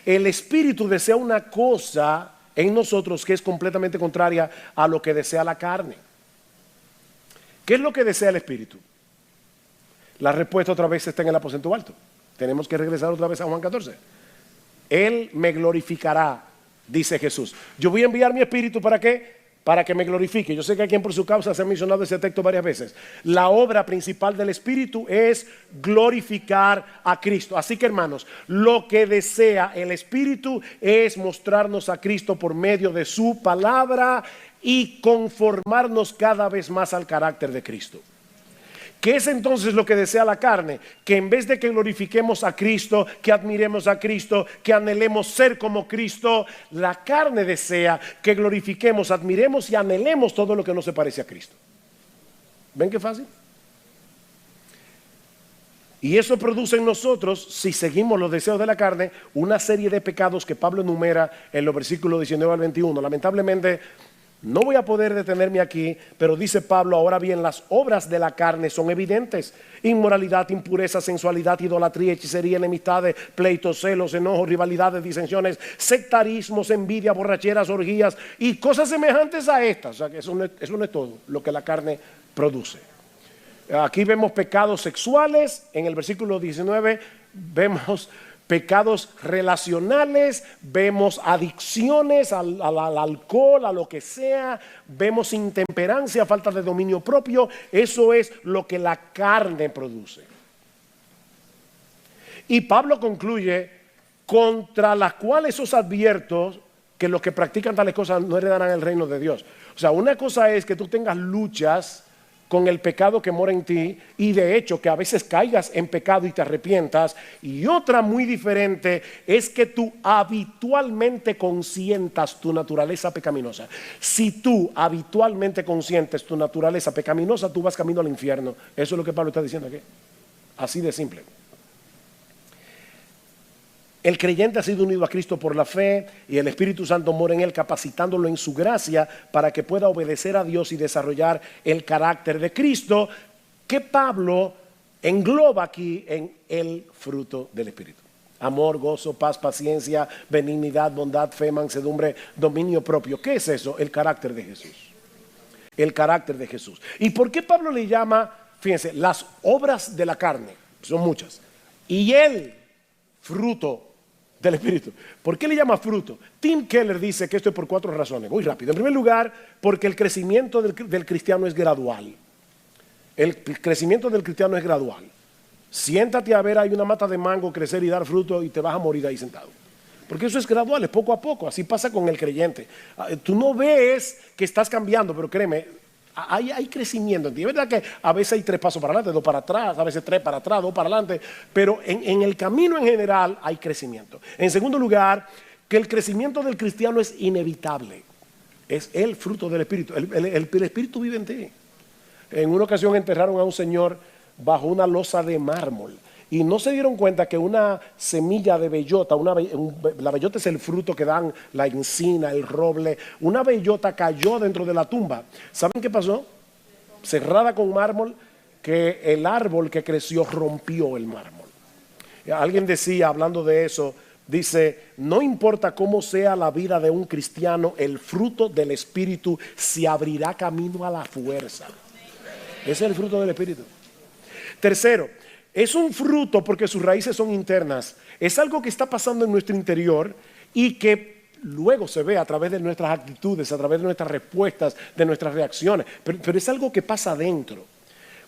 Speaker 1: El espíritu desea una cosa en nosotros que es completamente contraria a lo que desea la carne. ¿Qué es lo que desea el espíritu? La respuesta otra vez está en el aposento alto. Tenemos que regresar otra vez a Juan 14. Él me glorificará, dice Jesús. Yo voy a enviar mi espíritu, ¿para qué? Para que me glorifique. Yo sé que aquí en Por Su Causa se ha mencionado ese texto varias veces. La obra principal del Espíritu es glorificar a Cristo. Así que, hermanos, lo que desea el Espíritu es mostrarnos a Cristo por medio de su palabra y conformarnos cada vez más al carácter de Cristo. ¿Qué es entonces lo que desea la carne? Que en vez de que glorifiquemos a Cristo, que admiremos a Cristo, que anhelemos ser como Cristo, la carne desea que glorifiquemos, admiremos y anhelemos todo lo que no se parece a Cristo. ¿Ven qué fácil? Y eso produce en nosotros, si seguimos los deseos de la carne, una serie de pecados que Pablo enumera en los versículos 19 al 21. Lamentablemente, no voy a poder detenerme aquí, pero dice Pablo: ahora bien, las obras de la carne son evidentes: inmoralidad, impureza, sensualidad, idolatría, hechicería, enemistades, pleitos, celos, enojos, rivalidades, disensiones, sectarismos, envidia, borracheras, orgías y cosas semejantes a estas. O sea, que eso no es todo lo que la carne produce. Aquí vemos pecados sexuales, en el versículo 19 vemos pecados relacionales, vemos adicciones al alcohol, a lo que sea, vemos intemperancia, falta de dominio propio. Eso es lo que la carne produce. Y Pablo concluye: contra las cuales os advierto que los que practican tales cosas no heredarán el reino de Dios. O sea, una cosa es que tú tengas luchas con el pecado que mora en ti, y de hecho que a veces caigas en pecado y te arrepientas, y otra muy diferente es que tú habitualmente consientas tu naturaleza pecaminosa. Si tú habitualmente consientes tu naturaleza pecaminosa, tú vas camino al infierno. Eso es lo que Pablo está diciendo aquí, así de simple. El creyente ha sido unido a Cristo por la fe, y el Espíritu Santo mora en él, capacitándolo en su gracia para que pueda obedecer a Dios y desarrollar el carácter de Cristo, que Pablo engloba aquí en el fruto del Espíritu: amor, gozo, paz, paciencia, benignidad, bondad, fe, mansedumbre, dominio propio. ¿Qué es eso? El carácter de Jesús. El carácter de Jesús. ¿Y por qué Pablo le llama, fíjense, las obras de la carne? Son muchas. Y el fruto del Espíritu. ¿Por qué le llama fruto? Tim Keller dice que esto es por 4 razones. Muy rápido. En primer lugar, porque el crecimiento del cristiano es gradual. El crecimiento del cristiano es gradual. Siéntate a ver, hay una mata de mango crecer y dar fruto, y te vas a morir ahí sentado. Porque eso es gradual, es poco a poco. Así pasa con el creyente. Tú no ves que estás cambiando, pero créeme, hay crecimiento en ti. Es verdad que a veces hay 3 pasos para adelante, 2 para atrás, a veces 3 para atrás, 2 para adelante, pero en el camino en general hay crecimiento. En segundo lugar, que el crecimiento del cristiano es inevitable. Es el fruto del Espíritu. El Espíritu vive en ti. En una ocasión enterraron a un señor bajo una losa de mármol, y no se dieron cuenta que una semilla de bellota, la bellota es el fruto que dan la encina, el roble, una bellota cayó dentro de la tumba. ¿Saben qué pasó? Cerrada con mármol, que el árbol que creció rompió el mármol. Alguien decía, hablando de eso, dice: no importa cómo sea la vida de un cristiano, el fruto del Espíritu se abrirá camino a la fuerza. Ese es el fruto del Espíritu. Tercero, es un fruto porque sus raíces son internas. Es algo que está pasando en nuestro interior y que luego se ve a través de nuestras actitudes, a través de nuestras respuestas, de nuestras reacciones. Pero es algo que pasa adentro.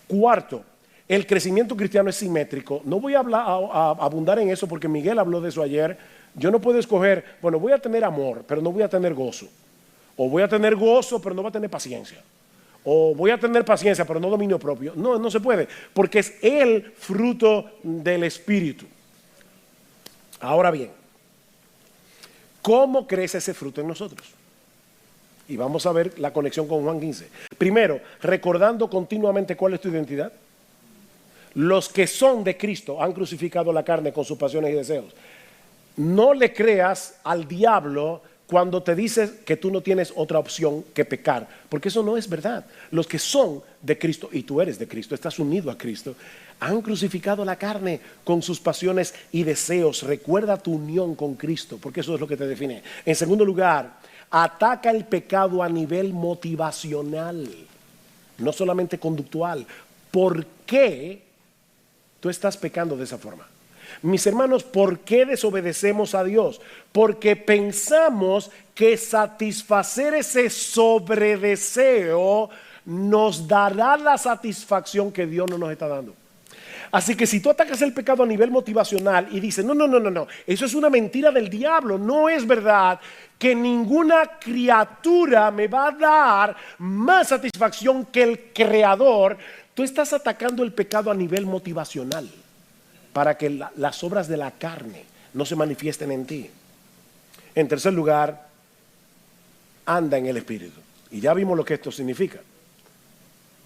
Speaker 1: Cuarto, el crecimiento cristiano es simétrico. No voy a abundar en eso porque Miguel habló de eso ayer. Yo no puedo escoger, bueno, voy a tener amor, pero no voy a tener gozo. O voy a tener gozo, pero no voy a tener paciencia. O voy a tener paciencia, pero no dominio propio. No, no se puede, porque es el fruto del Espíritu. Ahora bien, ¿cómo crece ese fruto en nosotros? Y vamos a ver la conexión con Juan 15. Primero, recordando continuamente cuál es tu identidad. Los que son de Cristo han crucificado la carne con sus pasiones y deseos. No le creas al diablo cuando te dices que tú no tienes otra opción que pecar, porque eso no es verdad. Los que son de Cristo, y tú eres de Cristo, estás unido a Cristo, han crucificado la carne con sus pasiones y deseos. Recuerda tu unión con Cristo, porque eso es lo que te define. En segundo lugar, ataca el pecado a nivel motivacional, no solamente conductual. ¿Por qué tú estás pecando de esa forma? Mis hermanos, ¿por qué desobedecemos a Dios? Porque pensamos que satisfacer ese sobredeseo nos dará la satisfacción que Dios no nos está dando. Así que si tú atacas el pecado a nivel motivacional y dices, no, eso es una mentira del diablo, no es verdad que ninguna criatura me va a dar más satisfacción que el Creador, tú estás atacando el pecado a nivel motivacional para que las obras de la carne no se manifiesten en ti. En tercer lugar, anda en el Espíritu. Y ya vimos lo que esto significa.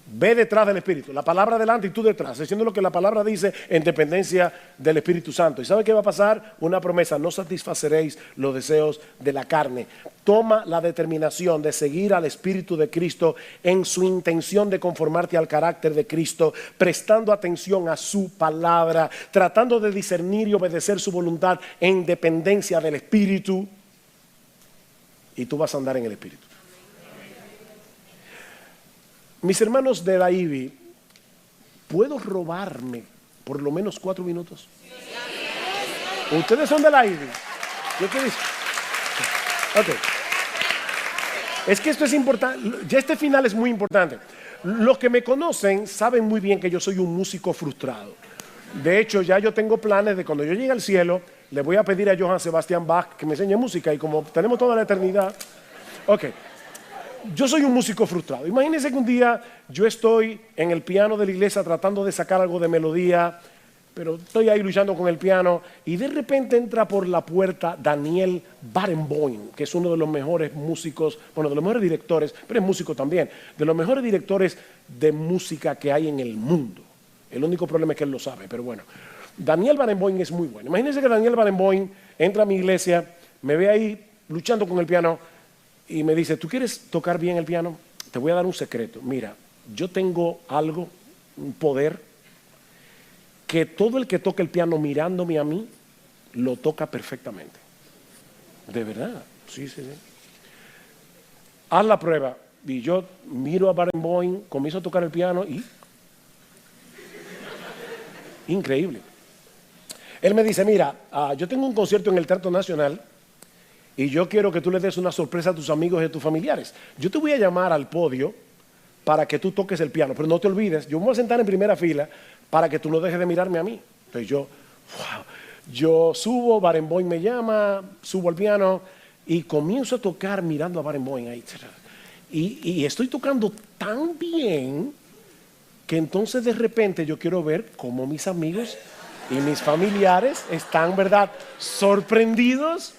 Speaker 1: Ve detrás del Espíritu, la palabra delante y tú detrás, haciendo lo que la palabra dice en dependencia del Espíritu Santo. ¿Y sabe qué va a pasar? Una promesa: no satisfaceréis los deseos de la carne. Toma la determinación de seguir al Espíritu de Cristo en su intención de conformarte al carácter de Cristo, prestando atención a su palabra, tratando de discernir y obedecer su voluntad en dependencia del Espíritu, y tú vas a andar en el Espíritu. Mis hermanos de la IBI, ¿puedo robarme por lo menos 4 minutos? Ustedes son de la IBI. ¿Yo qué dice? Ok. Es que esto es importante. Ya este final es muy importante. Los que me conocen saben muy bien que yo soy un músico frustrado. De hecho, ya yo tengo planes de cuando yo llegue al cielo, le voy a pedir a Johann Sebastian Bach que me enseñe música, y como tenemos toda la eternidad. Ok. Yo soy un músico frustrado. Imagínense que un día yo estoy en el piano de la iglesia tratando de sacar algo de melodía, pero estoy ahí luchando con el piano, y de repente entra por la puerta Daniel Barenboim, que es uno de los mejores músicos, bueno, de los mejores directores, pero es músico también, de los mejores directores de música que hay en el mundo. El único problema es que él lo sabe, pero bueno. Daniel Barenboim es muy bueno. Imagínense que Daniel Barenboim entra a mi iglesia, me ve ahí luchando con el piano, y me dice: ¿tú quieres tocar bien el piano? Te voy a dar un secreto. Mira, yo tengo algo, un poder, que todo el que toca el piano mirándome a mí, lo toca perfectamente. De verdad, sí. Haz la prueba. Y yo miro a Barenboim, comienzo a tocar el piano y... increíble. Él me dice: mira, yo tengo un concierto en el Teatro Nacional, y yo quiero que tú le des una sorpresa a tus amigos y a tus familiares. Yo te voy a llamar al podio para que tú toques el piano, pero no te olvides, yo me voy a sentar en primera fila para que tú no dejes de mirarme a mí. Entonces yo subo, Barenboim me llama, subo al piano y comienzo a tocar mirando a Barenboim ahí. Y estoy tocando tan bien que entonces de repente yo quiero ver cómo mis amigos y mis familiares están, ¿verdad?, sorprendidos.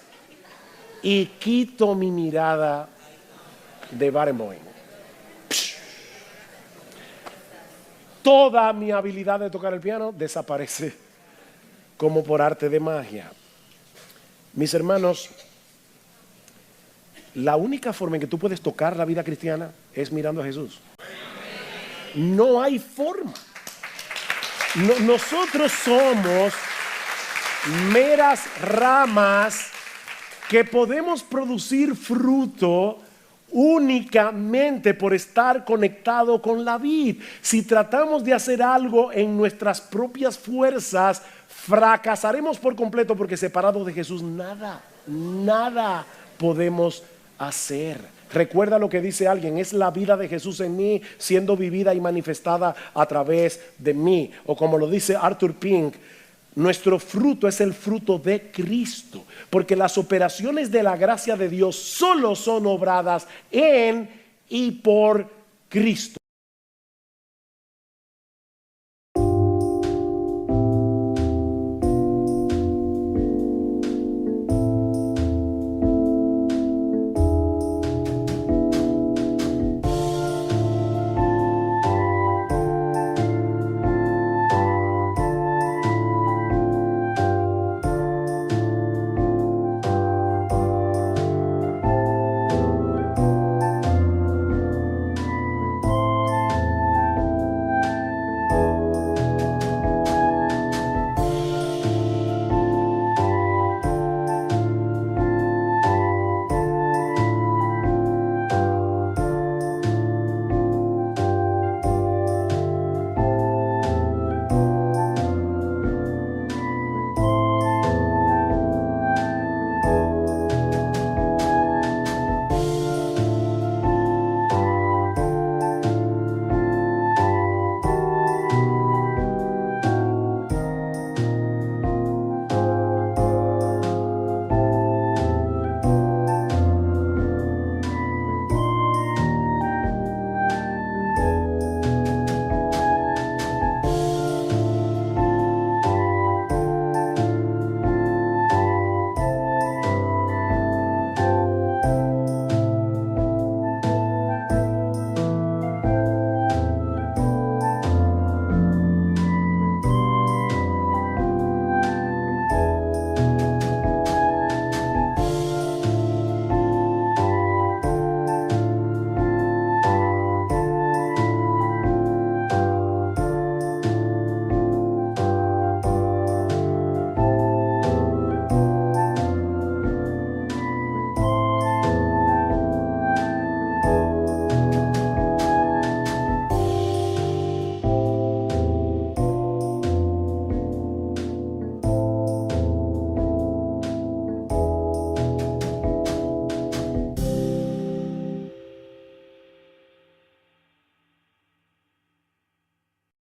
Speaker 1: Y quito mi mirada de Barenboim. Toda mi habilidad de tocar el piano desaparece como por arte de magia. Mis hermanos, la única forma en que tú puedes tocar la vida cristiana es mirando a Jesús. No hay forma. Nosotros somos meras ramas que podemos producir fruto únicamente por estar conectado con la vid. Si tratamos de hacer algo en nuestras propias fuerzas, fracasaremos por completo, porque separados de Jesús nada podemos hacer. Recuerda lo que dice alguien: es la vida de Jesús en mí, siendo vivida y manifestada a través de mí. O como lo dice Arthur Pink: nuestro fruto es el fruto de Cristo, porque las operaciones de la gracia de Dios solo son obradas en y por Cristo.